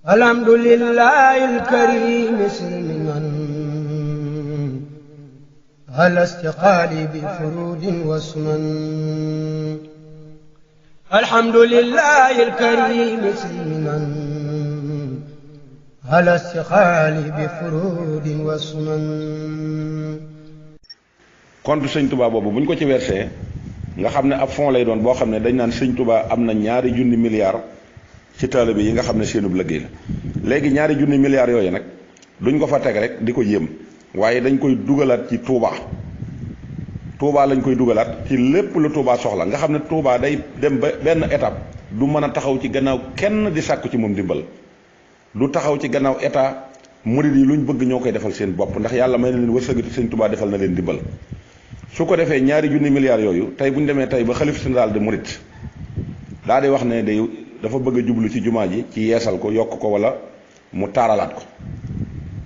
الحمد لله الكريم سلما على استقالي بفرود وسنن. الحمد لله الكريم سلما على استقالي بفرود وسنن. compte sëñ Touba boobu bu ñu ko ci versé nga xam ne ab fond lay doon boo xam ne dañ naan sëñ Touba am na ñaari junni milliards ci taalibe yi nga xam ne seenub liggéey la. léegi ñaari junni milliards yooyu nag duñ ko fa teg rek di ko yéem waaye dañ koy dugalaat ci Touba lañ koy dugalaat ci lépp lu Touba soxla nga xam ne Touba day dem ba benn étape du mën a taxaw ci gannaaw kenn di sàkku ci moom dimbal, du taxaw ci gannaaw état. murid yi luñ bëgg ñoo koy defal seen bopp ndax yàlla may na leen wërsëgati sëñ Touba defal na leen dimbal. su ko defee ñaari junni milliards yooyu tey bu ñu demee tey ba xalif général de murid daa di wax ne day dafa bëgg a jublu ci jumaa ji ci yeesal ko yokk ko wala mu taaralaat ko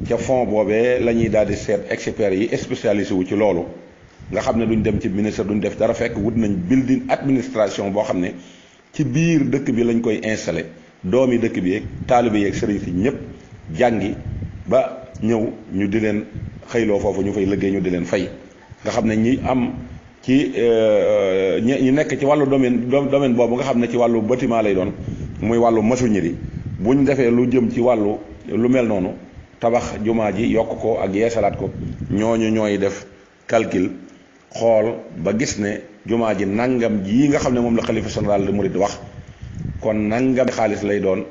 ca fond boobee la ñuy daal di seet experts yi spécialisé wu ci loolu nga xam ne duñ dem ci ministre duñ def dara fekk wut nañ building administration boo xam ne ci biir dëkk bi lañ koy installé doomi dëkk bi yeeg taalibe yeeg sëriñ si ñëpp jàngi ba ñëw ñu di leen xëyloo foofu ñu fay liggéey ñu di leen fay nga xam ne ñi am ci ñi nekk ci wàllu domaine boobu nga xam ne ci wàllu bâtiment lay doon muy wàllu maçonnerie buñ defee lu jëm ci wàllu lu mel noonu tabax jumaa ji yokk ko ak yeesalaat ko ñooñu ñooy def calcul xool ba gis ne jumaa ji nangam ji nga xam ne moom la xalifa général de Mouride wax kon nangam xaalis lay doon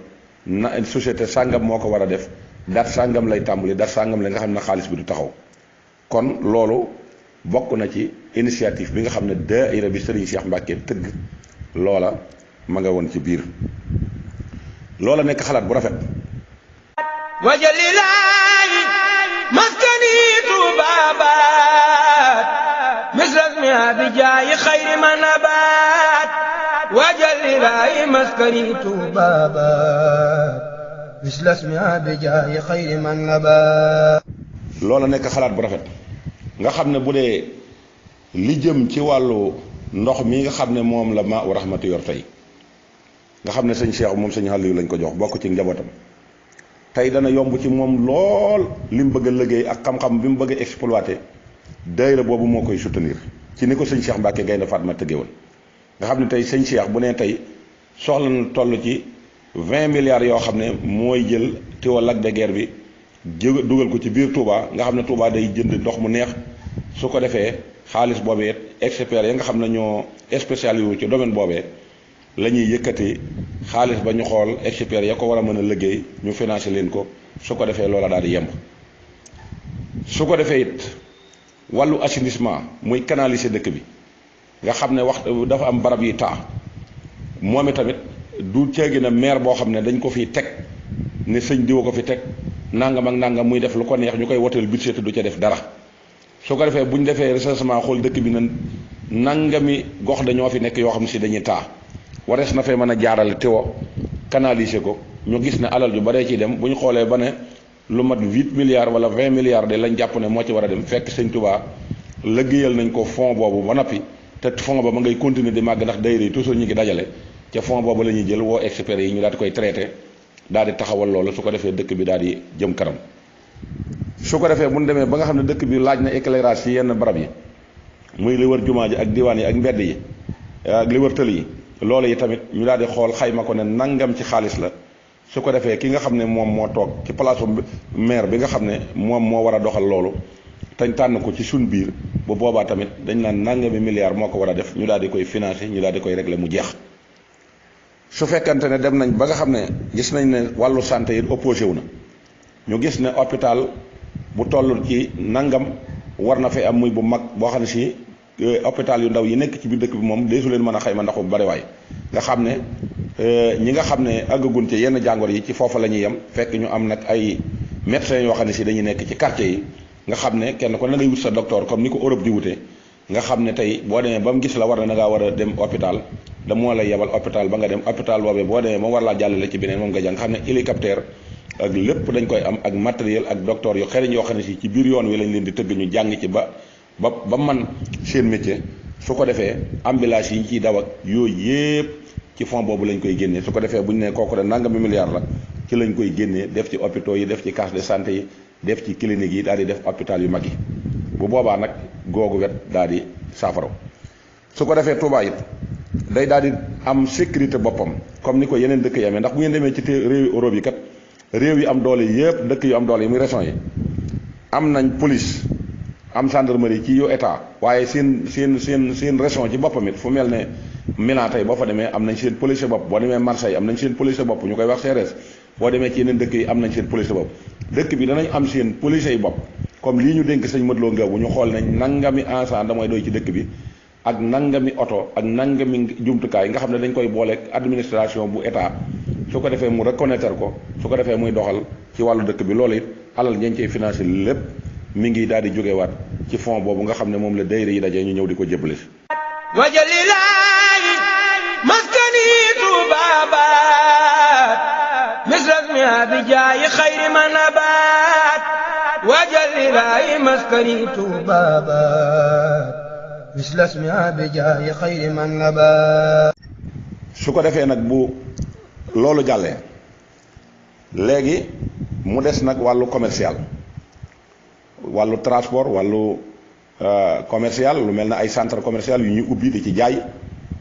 na société sàngam moo ko war a def dat sàngam lay tàmbali dat sàngam la nga xam ne xaalis bi du taxaw. kon loolu bokk na ci initiative bi nga xam ne daayira bi Serigne Cheikh Mbacke tëgg loola ma nga woon ci biir loola nekk xalaat bu rafet. wajalilaahi maskani tuubaabaat misrasmi abijaayi xayri manabaat wajalilaahi maskani tuubaabaat misrasmi abijaayi xayri manabaat. loola nekk xalaat bu rafet nga xam ne bu dee li jëm ci wàllu ndox mi nga xam ne moom la maa u rahmati yor tey nga xam ne sëñ Cheikh moom sëñ Aliou lañ ko jox bokk ci njabootam tey dana yomb ci moom lool li mu bëgg a liggéey ak xam-xam bi mu bëgg a exploité daayira boobu moo koy soutenir ci ni ko sëñ Cheikh Mbacke Gaynde Fatma tëggee woon nga xam ne tey sëñ Cheikh bu ne tey soxla na toll ci 20 milliards yoo xam ne mooy jël tiwa Lac de Guiers bi dugal ko ci biir Touba nga xam ne Touba day jënd ndox mu neex su ko defee xaalis boobee experts ya nga xam ne ñoo spécialisé wu ci domaine boobee la ñuy yëkkati xaalis ba ñu xool experts ya ko war a mën a liggéey ñu financé leen ko su ko defee loola daal di yemb. su ko defee it wàllu assainissement muy canaliser dëkk bi nga xam ne wax dafa am barab yi taa moom tamit du ceegi na maire boo xam ne dañ ko fiy teg ne sëñ diwa ko fi teg nangam ak nangam muy def lu ko neex ñu koy woteel budget te du ca def dara. su ko defee bu ñu defee recensement xool dëkk bi na nangami gox dañoo fi nekk yoo xam ne si dañuy taa warees na fee mën a jaarale tewo canaliser ko ñu gis ne alal ju baree ciy dem bu ñu xoolee ba ne lu mat 8 milliards wala 20 milliards de lañ jàpp ne moo ci war a dem fekk sëñ Touba liggéeyal nañ ko fond boobu ba noppi te fond ba ma ngay continuer di màgg ndax daayira yi toujours ñu ngi dajale ca fond boobu la ñuy jël woo experts yi ñu daal di koy traité daal di taxawal loolu su ko defee dëkk bi daal di jëm kanam. su ko defee bu ñu demee ba nga xam ne dëkk bi laaj na éclairage ci yenn barab yi muy li wër jumaa ji ak diwaan yi ak mbedd yi ak li wër tël yi loolu yi tamit ñu daal di xool xayma ko ne nangam ci xaalis la su ko defee ki nga xam ne moom moo toog ci place maire bi nga xam ne moom moo war a doxal loolu tañ tànn ko ci suñ biir bu boobaa tamit dañ naan nangami milliards moo ko war a def ñu daal di koy financé ñu daal di koy régler mu jeex. su fekkante ne dem nañ ba nga xam ne gis nañ ne wàllu santé yi opposé wu na ñu gis ne hôpital bu toll ci nangam war na fee am muy bu mag boo xam ne si hôpital yu ndaw yi nekk ci biir dëkk bi moom deesu leen mën a xayma ndax bu bari waay nga xam ne ñi nga xam ne àggagun ci yenn jàngoro yi ci foofa la ñuy yem fekk ñu am nag ay médecins yoo xam ne si dañuy nekk ci quartier yi nga xam ne kenn ko na ngay wut sa docteur comme ni ko Europe di wute nga xam ne tey boo demee ba mu gis la war na ngaa war a dem hôpital da moo lay yebal hôpital ba nga dem hôpital boobee boo demee moom war laa jàllale ci beneen moom nga jàng nga xam ne hélicoptère ak lépp dañ koy am ak matériel ak docteur yu xereñ yoo xam ne si ci biir yoon wi lañ leen di tëgg ñu jàng ci ba man seen métier su ko defee ambulance yi ñu ciy daw ak yooyu yëpp ci fond boobu lañ koy génnee su ko defee bu ñu nee kooku de nangami milliard la ci lañ koy génnee def ci hôpitaux yi def ci case de santé yi def ci clinique yi daal di def hôpital yu mag yi bu boobaa nag googu wet daal di saafara su ko defee Touba it day daal di am sécurité boppam comme ni ko yeneen dëkk yi amee ndax bu ngeen demee ci réewi Europe yi kat réew yi am doole yëpp dëkk yu am doole yi muy région yi am nañ police am gendarmerie ci yu état waaye seen région ci boppam it fu mel ne Milan tey boo fa demee am nañ seen police bopp boo demee Marseille am nañ seen police bopp ñu koy wax CRS boo demee ci yeneen dëkk yi am nañ seen police bopp dëkk bi danañ am seen police yi bopp comme lii ñu dénk sëñ Modou Lo Ngabou ñu xool nañ nangami ensemble damay doy ci dëkk bi ak nangami oto ak nangami jumtukaay nga xam ne dañ koy booleeg administration bu état su ko defee mu reconnaître ko su ko defee muy doxal ci wàllu dëkk bi loolu it alal ñeen cey financé lépp mi ngi daal di jógewaat ci fond boobu nga xam ne moom la dayre yi dajee ñu ñëw di ko jëbale wajalilaayi maskani tuubaabaat misrasmi abijaayi xayri manabaat wajalilaayi maskani tuubaabaat misrasmi abijaayi xayri manabaat. su ko defee nag bu loolu jàllee léegi mu des nag wàllu commercial wàllu transport wàllu commercial lu mel ne ay centre commercial yu ñuy ubbi di ci jaay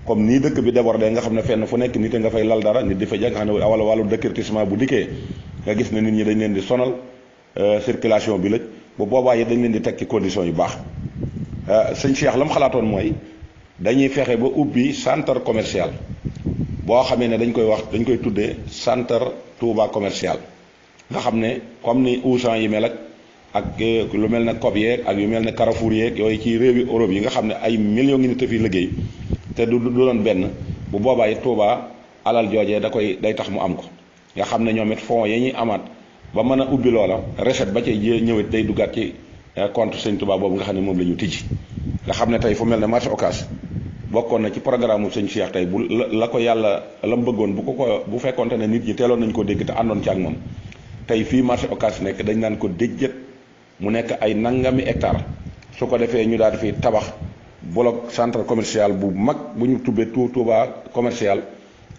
comme nii dëkk bi débordé nga xam ne fenn fu nekk nit a nga fay lal dara nit di fa jag nga xam ne wala wàllu déguerpissement bu dikkee nga gis ne nit ñi dañ leen di sonal circulation bi lëj bu boobaa yi dañ leen di teg ci condition yu baax sëñ Cheikh la mu xalaatoon mooy dañuy fexe ba ubbi centre commercial boo xamee ne dañ koy tuddee centre Touba commercial nga xam ne comme ni Auchan yi mel ak lu mel ne Coop yeeg ak yu mel ne Carrefour yeeg yooyu ci réewi Europe yi nga xam ne ay millions ngi nit a fi liggéey te du doon benn bu boobaa it Touba alal joojee day tax mu am ko nga xam ne ñoom it fonds yi ñuy amaat ba mën a ubbi loola recette ba cay ñëwit day duggaat ci compte sëñ Touba boobu nga xam ne moom la ñu tijji nga xam ne tey fu mel ne marché Ocass bokkoon na ci programme mu sëñ Cheikh tey bu la ko yàlla la mu bëggoon bu fekkonte ne nit ñi teeloon nañu ko dégg te àndoon ci ak moom tey fii marché Ocass nekk dañ naan ko déjjët mu nekk ay nangami hectare su ko defee ñu daal di fi tabax bloc centre commercial bu mag bu ñu tubbee Touba commercial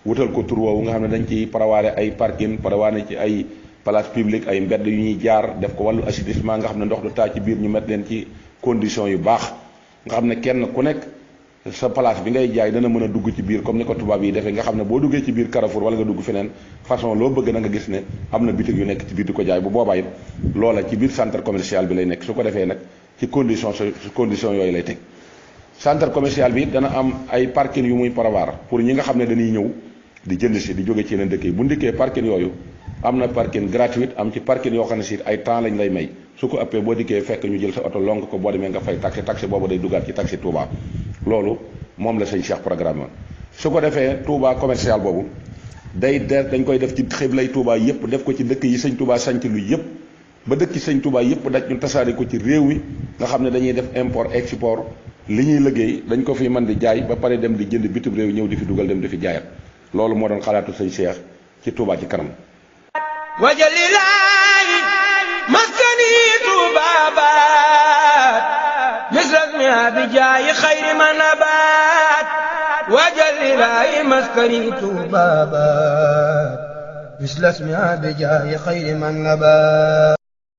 wutal ko tur woowu nga xam ne dañ ci parawaare ay parking parawaare ci ay place publique ay mbedd yu ñuy jaar def ko wàllu assainissement nga xam ne ndox du taa ci biir ñu mettre leen ci condition yu baax nga xam ne kenn ku nekk sa place bi ngay jaay dana mën a dugg ci biir comme ni ko tubaab yi defee nga xam ne boo duggee ci biir Carrefour wala nga dugg feneen façon loo bëgg na nga gis ne am na bitig yu nekk ci biir di ko jaay bu boobaa it loola ci biir centre commercial bi lay nekk su ko defee nag ci condition yooyu lay teg centre commercial bi it dana am ay parking yu muy prévoir pour ñi nga xam ne dañuy ñëw di jënd si di jóge ci yeneen dëkk yi bu ndikkee parking yooyu am na parking gratuite am ci parking yoo xam ne si ay temps lañ lay may su ko ëppee boo dikkee fekk ñu jël sa oto lonk ko boo demee nga fay taxi boobu day duggaat ci taxi Touba loolu moom la sëñ Cheikh programme woon su ko defee Touba commercial boobu dañ koy def ci xiblay Touba yëpp def ko ci dëkk yi sëñ Touba sanc lu yëpp ba dëkk sëñ Touba yëpp daj ñu tasaare ko ci réew mi nga xam ne dañuy def import export li ñuy liggéey dañ ko fi mën di jaay ba pare dem di jënd bitim réew ñëw di fi dugal dem di fi jaayat loolu moo doon xalaatu sëñ Cheikh ci Touba ci kanam wajalilaayi maskani tuubaabaat misrasmi abijaayi xayri manabaat wajalilaayi maskani tuubaabaat misrasmi abijaayi xayri manabaat